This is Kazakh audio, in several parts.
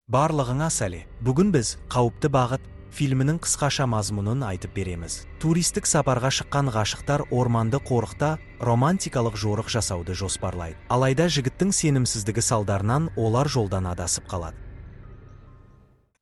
Барлығыңа сәлем. Бүгін біз «Қауіпті бағыт» фильмінің қысқаша мазмұнын айтып береміз. Туристік сапарға шыққан ғашықтар орманды қорықта романтикалық жорық жасауды жоспарлайды. Алайда жігіттің сенімсіздігі салдарынан олар жолдан адасып қалады.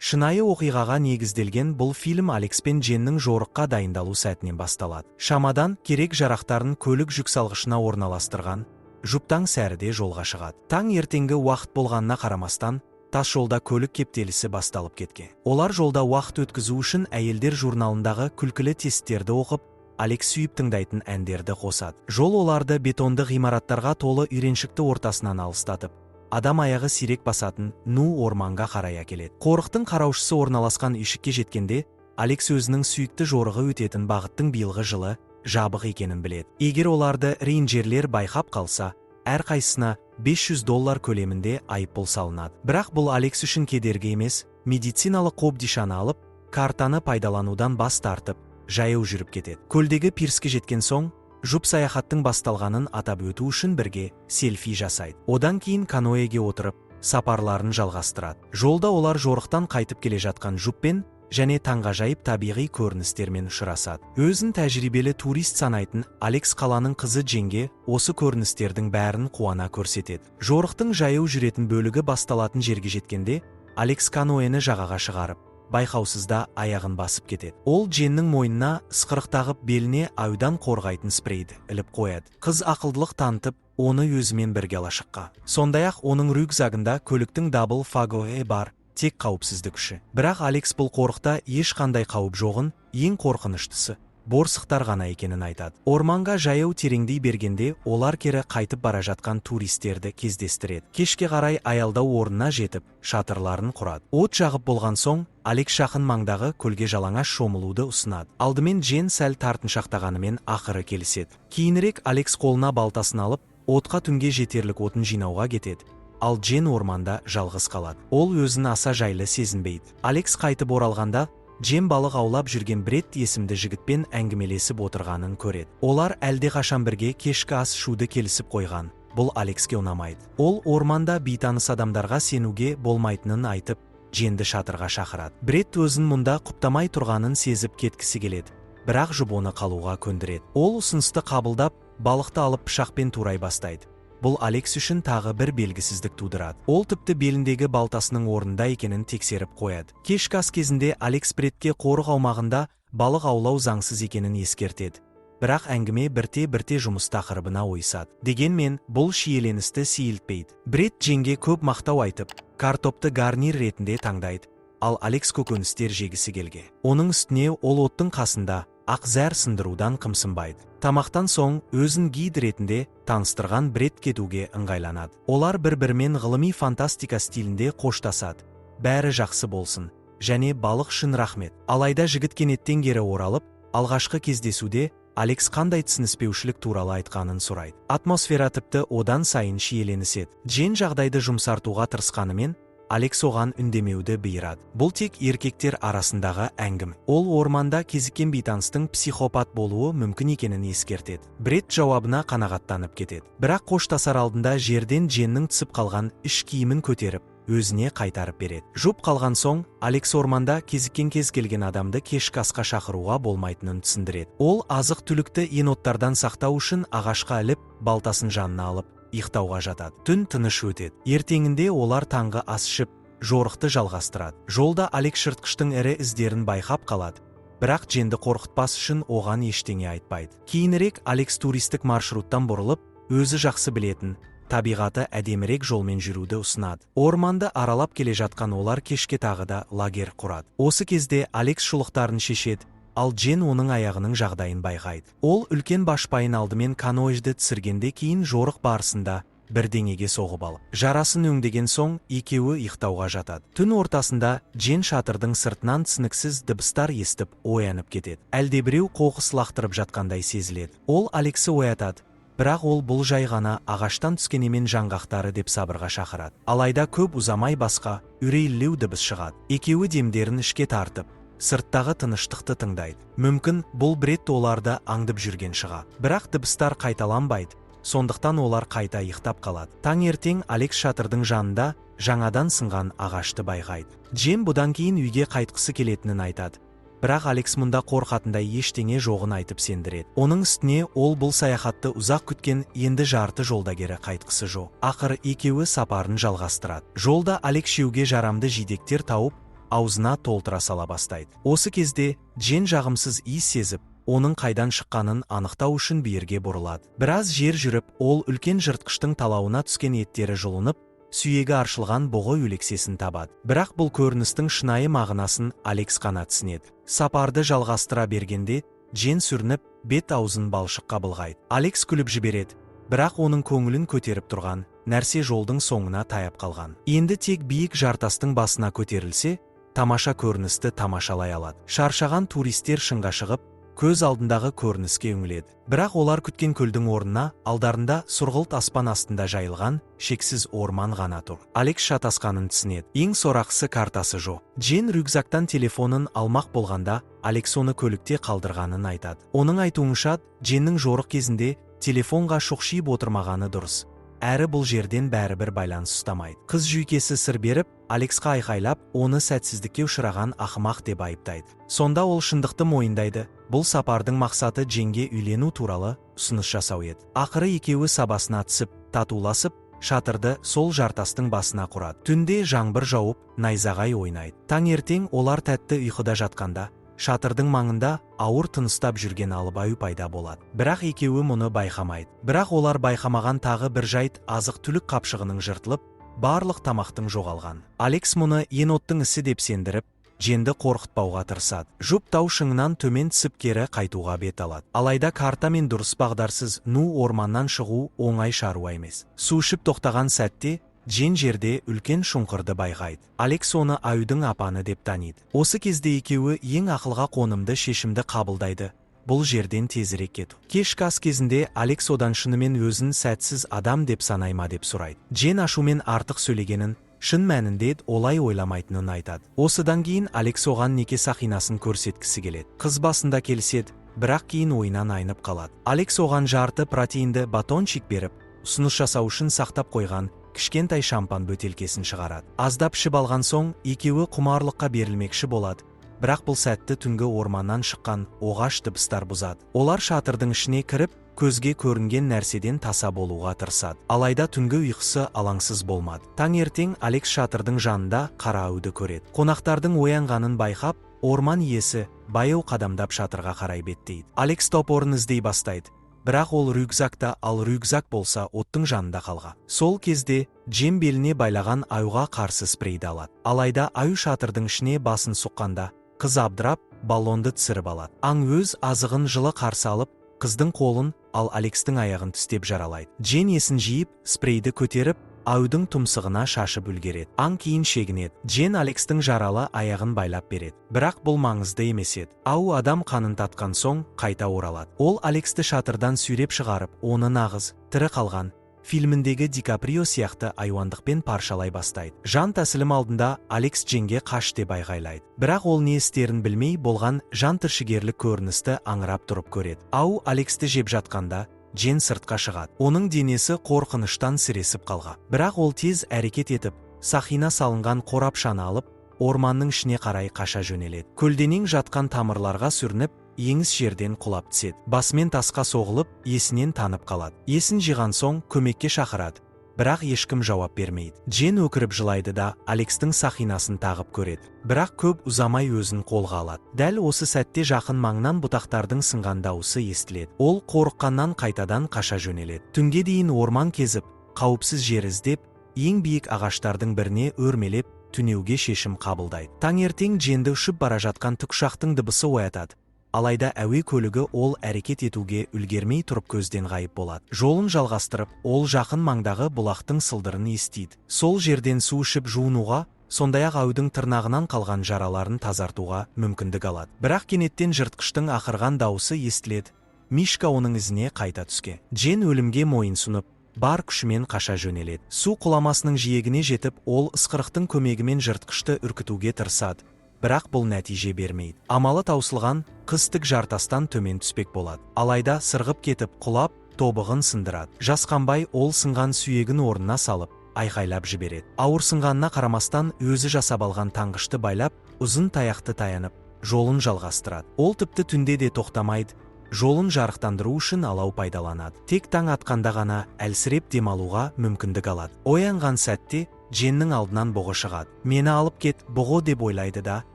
Шынайы оқиғаға негізделген бұл фильм Алекс пен Дженнің жорыққа дайындалу сәтінен басталады. Шамадан керек жарақтарын көлік жүксалғышына орналастырған жұптаң сәріде жолға шығады. Таң ертеңгі уақыт болғанына қарамастан, тас жолда көлік кептелісі басталып кеткен. Олар жолда уақыт өткізу үшін әйелдер журналындағы күлкілі тесттерді оқып, Алекс сүйіп тыңдайтын әндерді қосады. Жол оларды бетонды ғимараттарға толы үйреншікті ортасынан алыстатып, адам аяғы сирек басатын ну орманға қарай әкеледі. Қорықтың қараушысы орналасқан үйшікке жеткенде, Алекс өзінің сүйікті жорығы өтетін бағыттың биылғы жылы жабық екенін біледі. Егер оларды рейнджерлер байқап қалса, әрқайсысына $500 көлемінде айыппұл салынады. Бірақ бұл Алекс үшін кедергі емес, медициналық қобдишаны алып, картаны пайдаланудан бас тартып, жаяу жүріп кетеді. Көлдегі пирске жеткен соң, жұп саяхаттың басталғанын атап өту үшін бірге селфи жасайды. Одан кейін каноэге отырып, сапарларын жалғастырады. Жолда олар жорықтан қайтып келе жатқан жұппен және таңғажайып табиғи көріністермен ұшырасады. Өзін тәжірибелі турист санайтын Алекс қаланың қызы Дженге осы көріністердің бәрін қуана көрсетеді. Жорықтың жаяу жүретін бөлігі басталатын жерге жеткенде, Алекс каноэні жағаға шығарып, байқаусызда аяғын басып кетеді. Ол Дженнің мойнына ысқырық тағып, беліне аюдан қорғайтын спрейді іліп қояды. Қыз ақылдылық танытып, оны өзімен бірге ала шыққан. Сондай-ақ оның рюкзагында көліктің дабл фагоэ бар, тек қауіпсіздік үшін. Бірақ Алекс бұл қорықта ешқандай қауіп жоғын, ең қорқыныштысы борсықтар ғана екенін айтады. Орманға жаяу тереңдей бергенде, олар кері қайтып бара жатқан туристерді кездестіреді. Кешке қарай аялдау орнына жетіп, шатырларын құрады. От жағып болған соң, Алекс жақын маңдағы көлге жалаңаш шомылуды ұсынады. Алдымен Джен сәл тартыншақтағанымен ақыры келіседі. Кейінірек Алекс қолына балтасын алып, отқа түнге жетерлік отын жинауға кетеді. Ал Джен орманда жалғыз қалады. Ол өзін аса жайлы сезінбейді. Алекс қайтып оралғанда, Джен балық аулап жүрген Бретт есімді жігітпен әңгімелесіп отырғанын көреді. Олар әлдеқашан бірге кешкі ас ішуді келісіп қойған. Бұл Алекске ұнамайды. Ол орманда бейтаныс адамдарға сенуге болмайтынын айтып, Дженді шатырға шақырады. Бретт өзін мұнда құптамай тұрғанын сезіп кеткісі келеді. Бірақ жұп оны қалуға көндіреді. Ол ұсынысты қабылдап, балықты алып пышақпен турай бастайды. Бұл Алекс үшін тағы бір белгісіздік тудырады. Ол тіпті беліндегі балтасының орнында екенін тексеріп қояды. Кешкі ас кезінде Алекс Бретке қорық аумағында балық аулау заңсыз екенін ескертеді. Бірақ әңгіме бірте-бірте жұмыс тақырыбына ойысады. Дегенмен, бұл шиеленісті сейілтпейді. Бретт Дженге көп мақтау айтып, картопты гарнир ретінде таңдайды, ал Алекс көкөністер жегісі келген. Оның үстіне ол оттың қасында ақ зәр сындырудан қымсынбайды. Тамақтан соң өзін гид ретінде таныстырған Бретт кетуге ыңғайланады. Олар бір-бірімен ғылыми фантастика стилінде қоштасады. Бәрі жақсы болсын, және балық үшін рахмет. Алайда жігіт кенеттен кері оралып, алғашқы кездесуде Алекс қандай түсініспеушілік туралы айтқанын сұрайды. Атмосфера тіпті одан сайын шиеленіседі. Джен жағдайды жұмсартуға тырысқанымен, Алекс оған үндемеуді бұйырады. Бұл тек еркектер арасындағы әңгіме. Ол орманда кезіккен бейтаныстың психопат болуы мүмкін екенін ескертеді. Бретт жауабына қанағаттанып кетеді. Бірақ қоштасар алдында жерден Дженнің түсіп қалған іш киімін көтеріп, өзіне қайтарып береді. Жұп қалған соң, Алекс орманда кезіккен кез келген адамды кешкі асқа шақыруға болмайтынын түсіндіреді. Ол азық-түлікті еноттардан сақтау үшін ағашқа іліп, балтасын жанына алып, ұйықтауға жатады. Түн тыныш өтеді. Ертеңінде олар таңғы ас ішіп, жорықты жалғастырады. Жолда Алекс жыртқыштың ірі іздерін байқап қалады. Бірақ Дженді қорқытпас үшін оған ештеңе айтпайды. Кейінірек Алекс туристік маршруттан бұрылып, өзі жақсы білетін, табиғаты әдемірек жолмен жүруді ұсынады. Орманды аралап келе жатқан олар кешке тағы да лагер құрады. Осы кезде Алекс шұлықтарын шешеді, ал Джен оның аяғының жағдайын байқайды. Ол үлкен башпайын алдымен каноэжді түсіргенде, кейін жорық барысында бірдеңеге соғып алып, жарасын өңдеген соң екеуі ұйықтауға жатады. Түн ортасында Джен шатырдың сыртынан түсініксіз дыбыстар естіп оянып кетеді. Әлдебіреу қоқыс лақтырып жатқандай сезіледі. Ол Алексті оятады. Бірақ ол бұл жай ғана ағаштан түскен емен жаңғақтары деп сабырға шақырады. Алайда көп ұзамай басқа үрейлеу дыбыс шығады. Екеуі демдерін ішке тартып, сырттағы тыныштықты тыңдайды. Мүмкін бұл Бретт оларды аңдып жүрген шығар. Бірақ дыбыстар қайталанбайды. Сондықтан олар қайта ұйықтап қалады. Таңертең Алекс шатырдың жанында жаңадан сынған ағашты байқайды. Джен бұдан кейін үйге қайтқысы келетінін айтады. Бірақ Алекс мұнда қорқатындай ештеңе жоғын айтып сендіреді. Оның үстіне ол бұл саяхатты ұзақ күткен, енді жарты жолда кері қайтқысы жоқ. Ақыры екеуі сапарын жалғастырады. Жолда Алекс жеуге жарамды жидектер тауып, аузына толтыра сала бастайды. Осы кезде Джен жағымсыз иіс сезіп, оның қайдан шыққанын анықтау үшін бүйірге бұрылады. Біраз жер жүріп, ол үлкен жыртқыштың талауына түскен еттері жұлынып, сүйегі аршылған бұғы өлексесін табады. Бірақ бұл көріністің шынайы мағынасын Алекс қана түсінеді. Сапарды жалғастыра бергенде, Джен сүрініп, бет-аузын балшыққа былғайды. Алекс күліп жібереді, бірақ оның көңілін көтеріп тұрған нәрсе жолдың соңына таяп қалған. Енді тек биік жартастың басына көтерілсе, тамаша көріністі тамашалай алады. Шаршаған туристер шыңға шығып, көз алдындағы көрініске үңіледі. Бірақ олар күткен көлдің орнына, алдарында сұрғылт аспан астында жайылған шексіз орман ғана тұр. Алекс шатасқанын түсінеді. Ең сорақысы картасы жоқ. Джен рюкзактан телефонын алмақ болғанда, Алекс оны көлікте қалдырғанын айтады. Оның айтуынша, Дженнің жорық кезінде телефонға шұқшиып отырмағаны дұрыс. Әрі бұл жерден бәрібір байланыс ұстамайды. Қыз жүйкесі сыр беріп, Алексқа айқайлап, оны сәтсіздікке ұшыраған ақымақ деп айыптайды. Сонда ол шындықты мойындайды. Бұл сапардың мақсаты Дженге үйлену туралы ұсыныс жасау еді. Ақыры екеуі сабасына түсіп, татуласып, шатырды сол жартастың басына құрады. Түнде жаңбыр жауып, найзағай ойнайды. Таңертең олар тәтті ұйқыда жатқанда, шатырдың маңында ауыр тыныстап жүрген алыбаю пайда болады. Бірақ екеуі мұны байқамайды. Бірақ олар байқамаған тағы бір жайт, азық-түлік қапшығының жыртылып, барлық тамақтың жоғалған. Алекс мұны еноттың ісі деп сендіріп, Дженді қорқытпауға тырысады. Жұп тау шыңынан төмен түсіп кері қайтуға бет алады. Алайда карта мен дұрыс бағдарсыз орманнан шығу оңай шаруа емес. Су ішіп тоқтаған сәтте Джен жерде үлкен шұңқырды байқайды. Алекс оны аюдың апаны деп таниды. Осы кезде екеуі ең ақылға қонымды шешімді қабылдайды. Бұл жерден тезірек кету. Кешкі ас кезінде Алекс одан шынымен өзін сәтсіз адам деп санайма деп сұрайды. Джен ашумен артық сөйлегенін, шын мәнінде олай ойламайтынын айтады. Осыдан кейін Алекс оған неке сақинасын көрсеткісі келеді. Қыз басында келіседі, бірақ кейін ойынан айнып қалады. Алекс оған жарты протеинді батончик беріп, ұсыныс жасау үшін сақтап қойған кішкентай шампан бөтелкесін шығарады. Аздап ішіп алған соң, екеуі құмарлыққа берілмекші болады. Бірақ бұл сәтті түнгі орманнан шыққан оғаш дыбыстар бұзады. Олар шатырдың ішіне кіріп, көзге көрінген нәрседен таса болуға тырысады. Алайда түнгі ұйқысы алаңсыз болмады. Таңертең Алекс шатырдың жанында қара аюды көреді. Қонақтардың оянғанын байқап, орман иесі баяу қадамдап шатырға қарай беттейді. Алекс топорын іздей бастайды. Бірақ ол рюкзакта, ал рюкзак болса оттың жанында қалған. Сол кезде Джен беліне байлаған аюға қарсы спрейді алады. Алайда аю шатырдың ішіне басын соққанда, қыз абдырап, баллонды түсіріп алады. Аң өз азығын жылы қарсы алып, қыздың қолын, ал Алексті аяғын тістеп жаралайды. Джен есін жиып, спрейді көтеріп, аюдың тұмсығына шашып үлгереді. Аң кейін шегінеді. Джен Алексті жаралы аяғын байлап береді. Бірақ бұл маңызды емес еді. Аю адам қанын татқан соң қайта оралады. Ол Алексті шатырдан сүйреп шығарып, оны нағыз, тірі қалған фильміндегі Ди Каприо сияқты айуандықпен паршалай бастайды. Жан тәсілім алдында Алекс Дженге қаш деп айғайлайды. Бірақ ол не істерін білмей болған жан түршігерлік көріністі аңырап тұрып көреді. Ау Алексті жеп жатқанда Джен сыртқа шығады. Оның денесі қорқыныштан сіресіп қалған. Бірақ ол тез әрекет етіп, сақина салынған қорапшаны алып, орманның ішіне қарай қаша жөнеледі. Көлденең жатқан тамырларға сүрініп, еңіс жерден құлап түседі. Басымен тасқа соғылып, есінен танып қалады. Есін жиған соң көмекке шақырады. Бірақ ешкім жауап бермейді. Джен өкіріп жылайды да Алексті сақинасын тағып көреді. Бірақ көп ұзамай өзін қолға алады. Дәл осы сәтте жақын маңнан бұтақтардың сынған дауысы естіледі. Ол қорыққаннан қайтадан қаша жөнеледі. Түнге дейін орман кезіп, қауіпсіз жер іздеп, ең биік ағаштардың біріне өрмелеп, түнеуге шешім қабылдайды. Таңертең Дженді ұшып бара жатқан тікұшақтың дыбысы оятады. Алайда әуе көлігі ол әрекет етуге үлгермей тұрып көзден ғайып болады. Жолын жалғастырып, ол жақын маңдағы бұлақтың сылдырын естиді. Сол жерден су ішіп жуынуға, сондай-ақ аюдың тырнағынан қалған жараларын тазартуға мүмкіндік алады. Бірақ кенеттен жыртқыштың ақырған дауысы естіледі. Мишка оның ізіне қайта түскен. Джен өлімге мойынсұнып, бар күшімен қаша жөнеледі. Су құламасының жиегіне жетіп, ол ысқырықтың көмегімен жыртқышты үркітуге тырысады. Бірақ бұл нәтиже бермейді. Амалы таусылған, қыз тік жартастан төмен түспек болады. Алайда сырғып кетіп, құлап, тобығын сындырады. Жасқанбай ол сынған сүйегін орнына салып, айқайлап жібереді. Ауырсынғанына қарамастан өзі жасап алған таңғышты байлап, ұзын таяқты таянып, жолын жалғастырады. Ол тіпті түнде де тоқтамайды, жолын жарықтандыру үшін алау пайдаланады. Тек таң атқанда ғана әлсіреп демалуға мүмкіндік алады. Оянған сәтте Дженнің алдынан бұғы шығады. Мені алып кет, бұғы деп ойлайды да,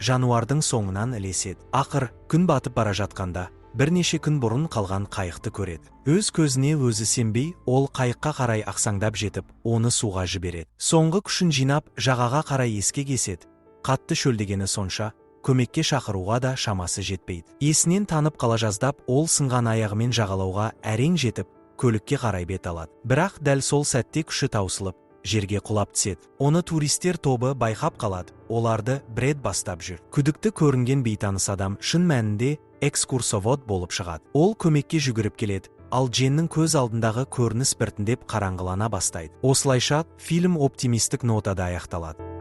жануардың соңынан ілеседі. Ақыр күн батып бара жатқанда бірнеше күн бұрын қалған қайықты көреді. Өз көзіне өзі сенбей, ол қайыққа қарай ақсаңдап жетіп, оны суға жібереді. Соңғы күшін жинап, жағаға қарай ескек еседі. Қатты шөлдегені сонша, көмекке шақыруға да шамасы жетпейді. Есінен танып қала жаздап, ол сынған аяғымен жағалауға әрең жетіп, көлікке қарай бет алады. Бірақ дәл сол сәтте күші таусылып, жерге құлап түседі. Оны туристер тобы байқап қалады. Оларды Бред бастап жүр. Күдікті көрінген бейтаныс адам шын мәнінде экскурсовод болып шығады. Ол көмекке жүгіріп келеді, ал Дженнің көз алдындағы көрініс біртіндеп қараңғылана бастайды. Осылайша фильм оптимистік нотада аяқталады.